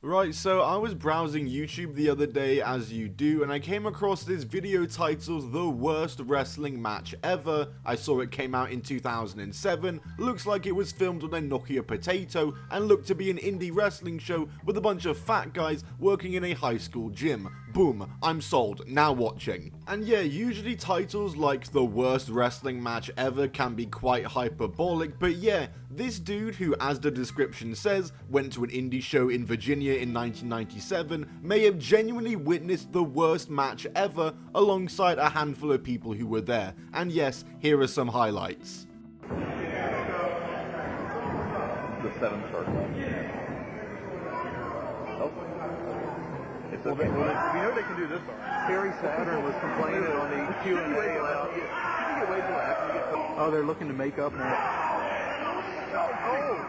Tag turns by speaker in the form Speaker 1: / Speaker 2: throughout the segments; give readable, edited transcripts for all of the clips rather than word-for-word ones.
Speaker 1: Right, so I was browsing YouTube the other day, as you do, and I came across this video titled The Worst Wrestling Match Ever. I saw it came out in 2007, looks like it was filmed on a Nokia potato, and looked to be an indie wrestling show with a bunch of fat guys working in a high school gym. Boom, I'm sold, now watching. And yeah, usually titles like The Worst Wrestling Match Ever can be quite hyperbolic, but yeah, this dude who, as the description says, went to an indie show in Virginia in 1997 may have genuinely witnessed the worst match ever alongside a handful of people who were there. And yes, here are some highlights.
Speaker 2: The 7th chart. Oh. It's okay. We know they can do this already. Terry Saturn was complaining on the Q&A about... Oh, they're looking to make up now. Oh!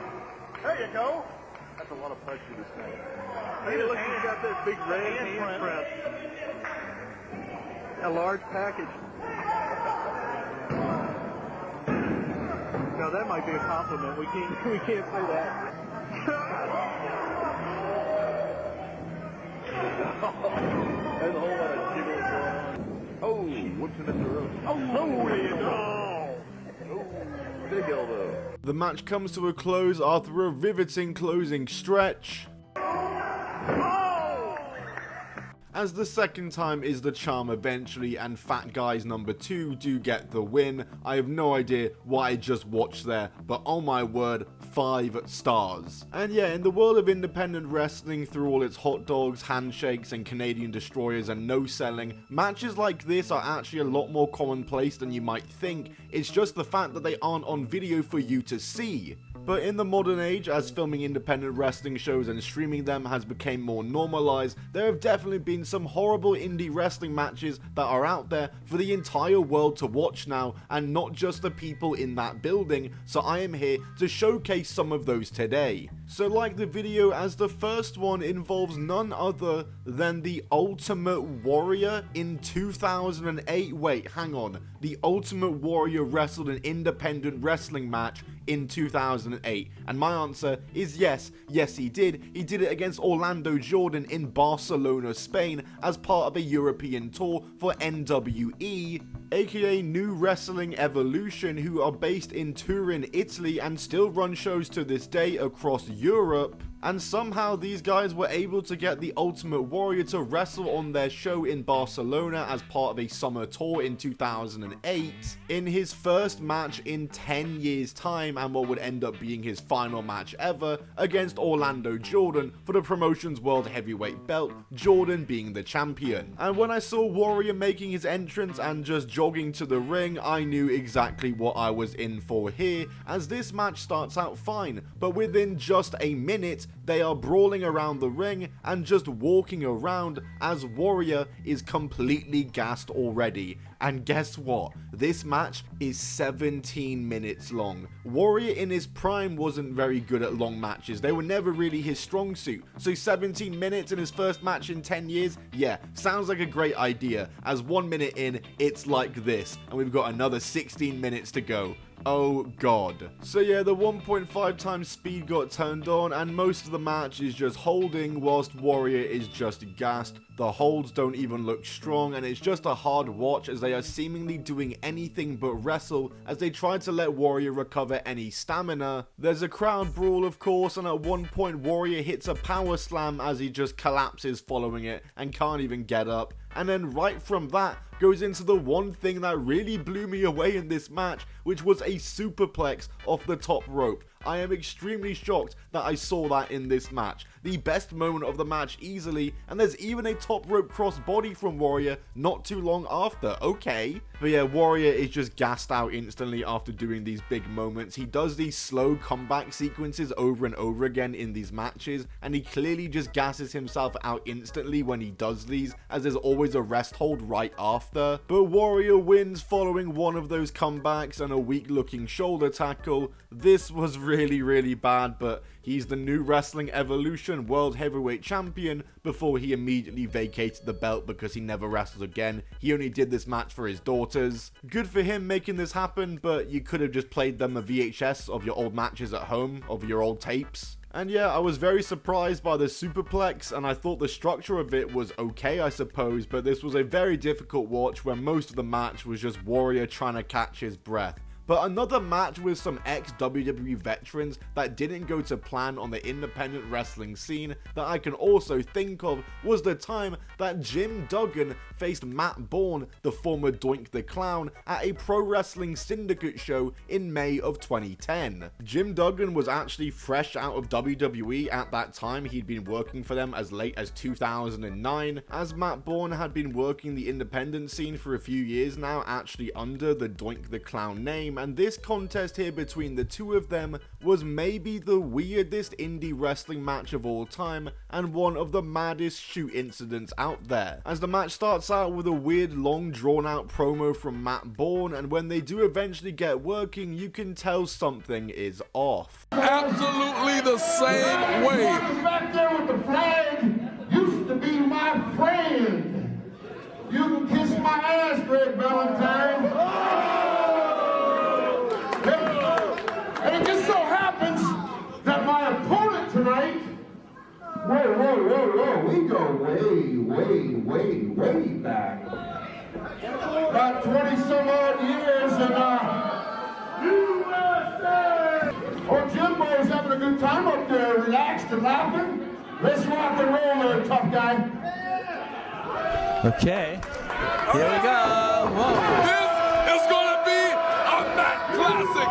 Speaker 2: There you go! That's a lot of pressure to say. Hey, look, he's got this big red handprint. A large package. Now that might be a compliment. We can't say that. There's a whole lot of jiggles going on. Oh, what's in the room? Oh, there you go. Oh, big elbow.
Speaker 1: The match comes to a close after a riveting closing stretch, as the second time is the charm eventually, and Fat Guys number 2 do get the win. I have no idea what I just watched there, but oh my word, 5 stars. And yeah, in the world of independent wrestling, through all its hot dogs, handshakes, and Canadian destroyers and no selling, matches like this are actually a lot more commonplace than you might think. It's just the fact that they aren't on video for you to see. But in the modern age, as filming independent wrestling shows and streaming them has become more normalized, there have definitely been some horrible indie wrestling matches that are out there for the entire world to watch now, and not just the people in that building, so I am here to showcase some of those today. So like the video, as the first one involves none other than the Ultimate Warrior in 2008. Wait, hang on. The Ultimate Warrior wrestled an independent wrestling match in 2008, and my answer is yes he did. He did it against Orlando Jordan in Barcelona, Spain, as part of a European tour for NWE, aka New Wrestling Evolution, who are based in Turin, Italy, and still run shows to this day across Europe. And somehow these guys were able to get the Ultimate Warrior to wrestle on their show in Barcelona as part of a summer tour in 2008, in his first match in 10 years time, and what would end up being his final match ever, against Orlando Jordan for the promotion's World Heavyweight belt, Jordan being the champion. And when I saw Warrior making his entrance and just jogging to the ring, I knew exactly what I was in for here, as this match starts out fine, but within just a minute, they are brawling around the ring and just walking around as Warrior is completely gassed already. And guess what? This match is 17 minutes long. Warrior in his prime wasn't very good at long matches. They were never really his strong suit. So 17 minutes in his first match in 10 years? Yeah, sounds like a great idea. As 1 minute in, it's like this. And we've got another 16 minutes to go. Oh god. So yeah, the 1.5 times speed got turned on, and most of the match is just holding whilst Warrior is just gassed. The holds don't even look strong, and it's just a hard watch as they are seemingly doing anything but wrestle as they try to let Warrior recover any stamina. There's a crowd brawl, of course, and at one point Warrior hits a power slam as he just collapses following it and can't even get up. And then right from that goes into the one thing that really blew me away in this match, which was a superplex off the top rope. I am extremely shocked that I saw that in this match. The best moment of the match easily, and there's even a top rope crossbody from Warrior not too long after, okay. But yeah, Warrior is just gassed out instantly after doing these big moments. He does these slow comeback sequences over and over again in these matches, and he clearly just gasses himself out instantly when he does these, as there's always a rest hold right after. But Warrior wins following one of those comebacks and a weak looking shoulder tackle. This was really bad, but he's the New Wrestling Evolution World Heavyweight Champion before he immediately vacated the belt because he never wrestled again. He only did this match for his daughters. Good for him making this happen, but you could have just played them a VHS of your old matches at home, of your old tapes. And yeah, I was very surprised by the superplex, and I thought the structure of it was okay, I suppose, but this was a very difficult watch where most of the match was just Warrior trying to catch his breath. But another match with some ex-WWE veterans that didn't go to plan on the independent wrestling scene that I can also think of was the time that Jim Duggan faced Matt Bourne, the former Doink the Clown, at a Pro Wrestling Syndicate show in May of 2010. Jim Duggan was actually fresh out of WWE at that time. He'd been working for them as late as 2009, as Matt Bourne had been working the independent scene for a few years now, actually under the Doink the Clown name. And this contest here between the two of them was maybe the weirdest indie wrestling match of all time and one of the maddest shoot incidents out there, as the match starts out with a weird long drawn out promo from Matt Bourne, and when they do eventually get working you can tell something is off.
Speaker 3: Absolutely the same way.
Speaker 4: Back there with the flag used to be my friend. You can kiss my ass, Greg Valentine. And it just so happens that my opponent tonight, whoa, we go way back. About 20 some odd years, and USA! Oh, Jimbo's having a good time up there, relaxed and laughing. Let's rock and roll there, tough guy.
Speaker 5: Okay, here we go. Whoa.
Speaker 3: This is going to be a Matt classic.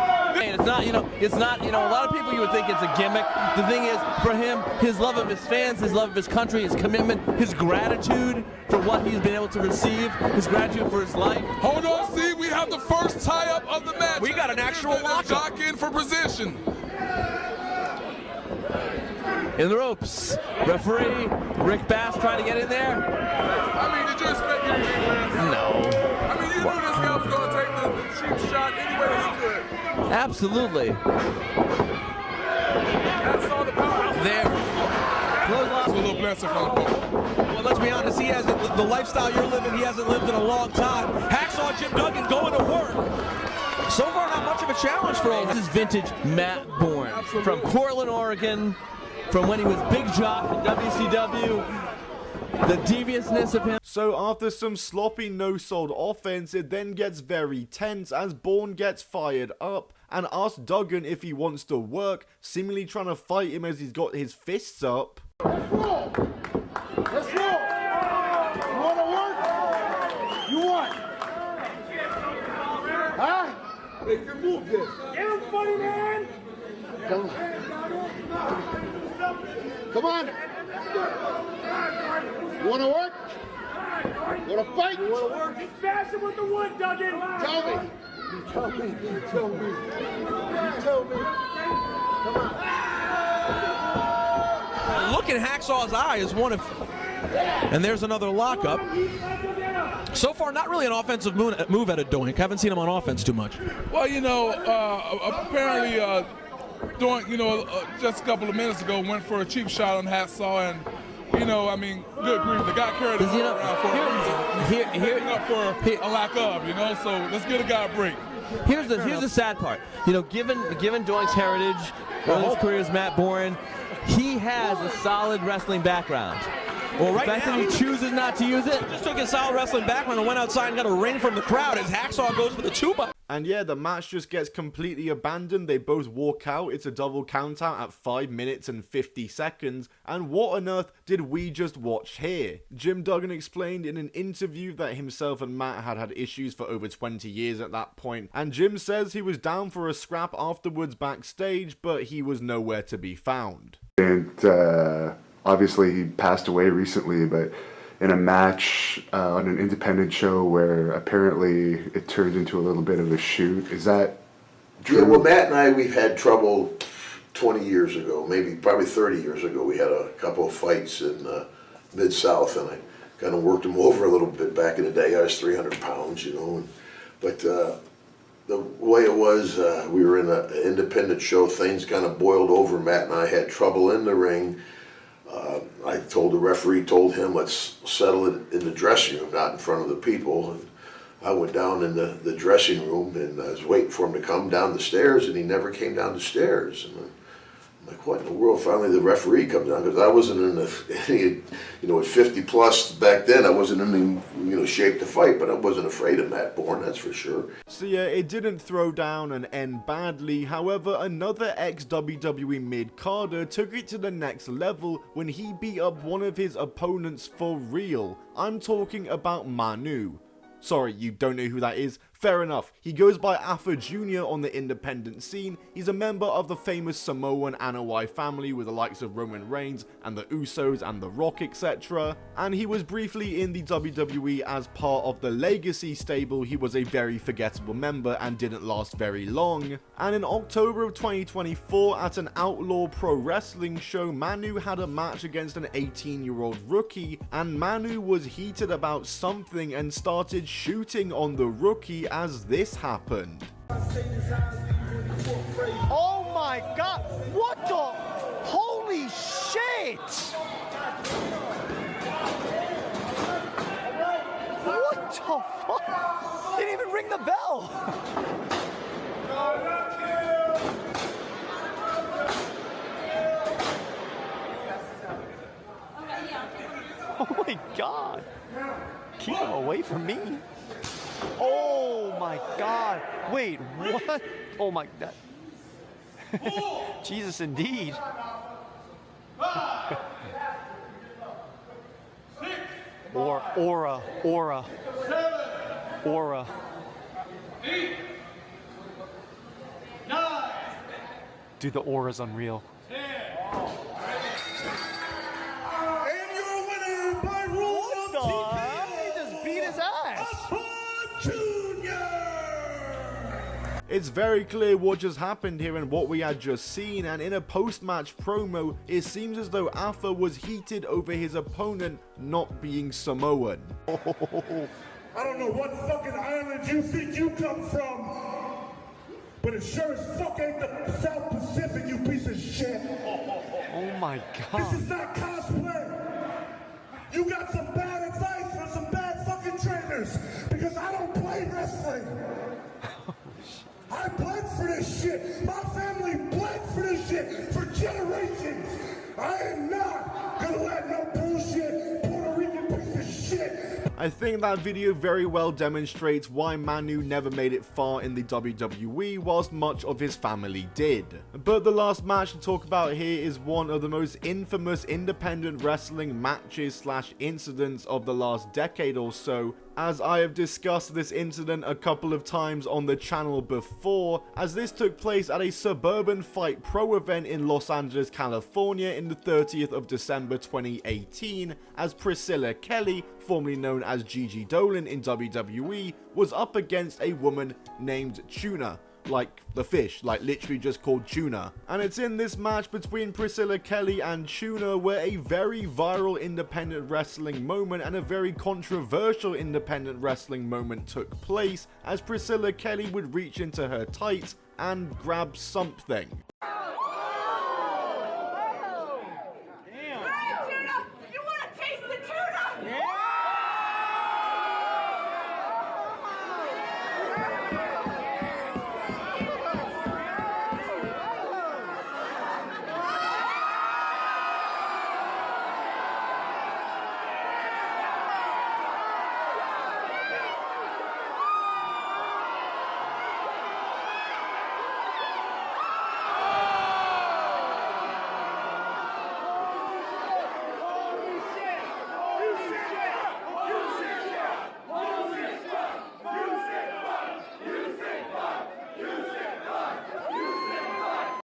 Speaker 5: It's not, a lot of people you would think it's a gimmick. The thing is, for him, his love of his fans, his love of his country, his commitment, his gratitude for what he's been able to receive, his gratitude for his life.
Speaker 3: Hold on, see, we have the first tie-up of the match.
Speaker 5: We got an actual lockup.
Speaker 3: Jock in for position.
Speaker 5: In the ropes, referee Rick Bass trying to get in there.
Speaker 3: I mean, did you expect him to win?
Speaker 5: No.
Speaker 3: I mean, you knew this guy was going to take the cheap shot any way that he could.
Speaker 5: Absolutely.
Speaker 3: That's all the power.
Speaker 5: There. Close
Speaker 3: That's a little blessing from the Pope.
Speaker 6: Well, let's be honest, he hasn't, the lifestyle you're living, he hasn't lived in a long time. Hacksaw Jim Duggan going to work. So far, not much of a challenge for all.
Speaker 5: This is vintage Matt Bourne.
Speaker 3: Absolutely.
Speaker 5: From Portland, Oregon, from when he was Big Jock in WCW. The deviousness of him.
Speaker 1: So after some sloppy no-sold offense, it then gets very tense as Bourne gets fired up and asks Duggan if he wants to work, seemingly trying to fight him as he's got his fists up.
Speaker 4: Let's roll. Let's roll. You want to work? You want? Huh? Make your move this. Get him, funny man. Come on. You want to work? You want to fight? You want to work?
Speaker 7: It's faster with the wood, Duggan.
Speaker 4: Tell me. You tell me. You tell me. You tell me. Come on.
Speaker 6: Look in Hacksaw's eye is one of, and there's another lockup. So far, not really an offensive move out of Doink. Haven't seen him on offense too much.
Speaker 3: Well, apparently Doink, just a couple of minutes ago went for a cheap shot on Hacksaw, and good grief, the guy carried his around for a reason. Here, up for a lack of, so let's get a guy a break.
Speaker 5: Here's the sad part. Given Doink's heritage, his career as Matt Bourne, he has a solid wrestling background.
Speaker 6: Well,
Speaker 5: The
Speaker 6: right
Speaker 5: fact
Speaker 6: now,
Speaker 5: that he chooses not to use it.
Speaker 6: just took his solid wrestling background and went outside and got a ring from the crowd as Hacksaw goes for the 2-by.
Speaker 1: And yeah, the match just gets completely abandoned. They both walk out. It's a double countout at 5 minutes and 50 seconds. And what on earth did we just watch here? Jim Duggan explained in an interview that himself and Matt had issues for over 20 years at that point. And Jim says he was down for a scrap afterwards backstage, but he was nowhere to be found.
Speaker 8: And obviously he passed away recently, but in a match on an independent show where apparently it turned into a little bit of a shoot. Is that true?
Speaker 9: Yeah, well, Matt and I, we've had trouble 20 years ago, probably 30 years ago. We had a couple of fights in Mid-South, and I kind of worked him over a little bit back in the day. I was 300 pounds, but the way it was, we were in an independent show. Things kind of boiled over. Matt and I had trouble in the ring. I told the referee, told him, let's settle it in the dressing room, not in front of the people. And I went down in the dressing room, and I was waiting for him to come down the stairs, and he never came down the stairs. And Like, what in the world? Finally, the referee comes down, because I wasn't in any, at 50 plus back then, I wasn't in any, shape to fight, but I wasn't afraid of Matt Bourne, that's for sure.
Speaker 1: So yeah, it didn't throw down and end badly. However, another ex-WWE mid-carder took it to the next level when he beat up one of his opponents for real. I'm talking about Manu. Sorry, you don't know who that is? Fair enough. He goes by Alpha Jr. on the independent scene. He's a member of the famous Samoan Anoa'i family with the likes of Roman Reigns and the Usos and The Rock, etc. And he was briefly in the WWE as part of the Legacy stable. He was a very forgettable member and didn't last very long. And in October of 2024, at an Outlaw Pro Wrestling show, Manu had a match against an 18-year-old rookie, and Manu was heated about something and started shooting on the rookie as this happened.
Speaker 7: Oh my God! What the? Holy shit! What the fuck? Didn't even ring the bell. Oh my God! Keep him away from me. Oh my God! Wait, what? Oh my God! Jesus, indeed. Aura. Dude, the aura's unreal.
Speaker 1: It's very clear what just happened here and what we had just seen, and in a post-match promo, it seems as though Alpha was heated over his opponent not being Samoan.
Speaker 4: I don't know what fucking island you think you come from, but it sure as fuck ain't the South Pacific, you piece of shit.
Speaker 7: Oh my God.
Speaker 4: This is not cosplay. You got some bad advice from some bad fucking trainers, because I don't play wrestling. I bled for this shit. My family bled for this shit for generations. I am not gonna let no bullshit Puerto Rican piece of shit.
Speaker 1: I think that video very well demonstrates why Manu never made it far in the WWE, whilst much of his family did. But the last match to talk about here is one of the most infamous independent wrestling matches / incidents of the last decade or so, as I have discussed this incident a couple of times on the channel before, as this took place at a Suburban Fight Pro event in Los Angeles, California in the 30th of December 2018, as Priscilla Kelly, formerly known as Gigi Dolin in WWE, was up against a woman named Tuna. Like the fish, like literally just called Tuna. And it's in this match between Priscilla Kelly and Tuna where a very viral independent wrestling moment and a very controversial independent wrestling moment took place, as Priscilla Kelly would reach into her tights and grab something.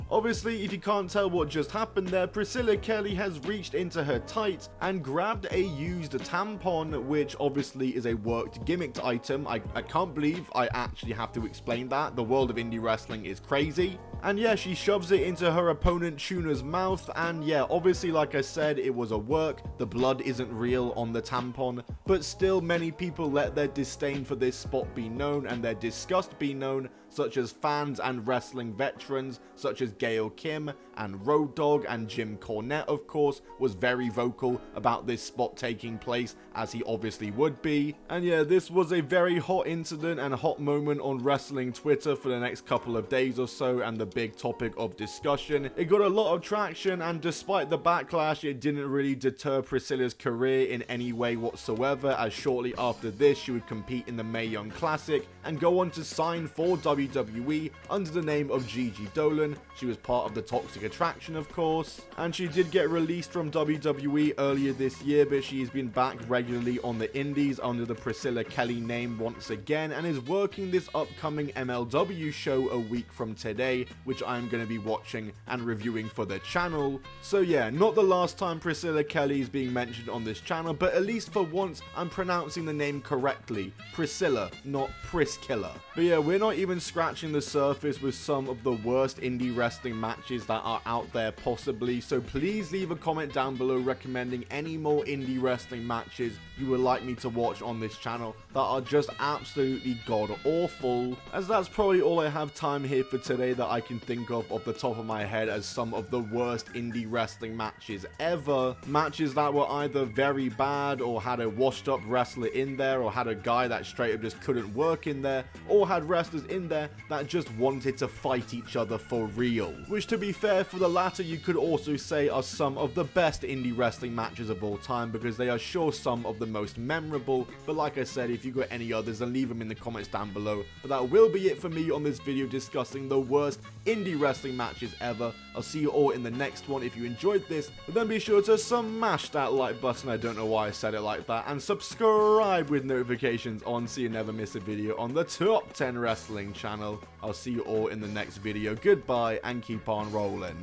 Speaker 1: Obviously, if you can't tell what just happened there, Priscilla Kelly has reached into her tights and grabbed a used tampon, which obviously is a worked gimmicked item. I can't believe I actually have to explain that. The world of indie wrestling is crazy. And yeah, she shoves it into her opponent Tuna's mouth, and yeah, obviously like I said, it was a work. The blood isn't real on the tampon, but still many people let their disdain for this spot be known and their disgust be known, such as fans and wrestling veterans such as Gail Kim and Road Dogg, and Jim Cornette, of course, was very vocal about this spot taking place, as he obviously would be. And yeah, this was a very hot incident and hot moment on wrestling Twitter for the next couple of days or so, and the big topic of discussion. It got a lot of traction, and despite the backlash, it didn't really deter Priscilla's career in any way whatsoever, as shortly after this she would compete in the Mae Young Classic and go on to sign for WWE under the name of Gigi Dolin. She was part of the Toxic Attraction, of course, and she did get released from WWE earlier this year, but she's been back regularly on the indies under the Priscilla Kelly name once again, and is working this upcoming MLW show a week from today, which I'm going to be watching and reviewing for the channel. So yeah, not the last time Priscilla Kelly is being mentioned on this channel, but at least for once I'm pronouncing the name correctly. Priscilla, not Priskilla. But yeah, we're not even scratching the surface with some of the worst indie wrestling matches that are out there possibly, so please leave a comment down below recommending any more indie wrestling matches you would like me to watch on this channel that are just absolutely god awful, as that's probably all I have time here for today that I can think of off the top of my head as some of the worst indie wrestling matches ever. Matches that were either very bad, or had a washed up wrestler in there, or had a guy that straight up just couldn't work in there, or had wrestlers in there that just wanted to fight each other for real. Which, to be fair, for the latter you could also say are some of the best indie wrestling matches of all time, because they are sure some of the most memorable. But like I said, if you got any others, then leave them in the comments down below. But that will be it for me on this video discussing the worst indie wrestling matches ever. I'll see you all in the next one. If you enjoyed this, then be sure to smash that like button, I don't know why I said it like that, and subscribe with notifications on so you never miss a video on the Top 10 Wrestling channel. I'll see you all in the next video. Goodbye and keep on rolling.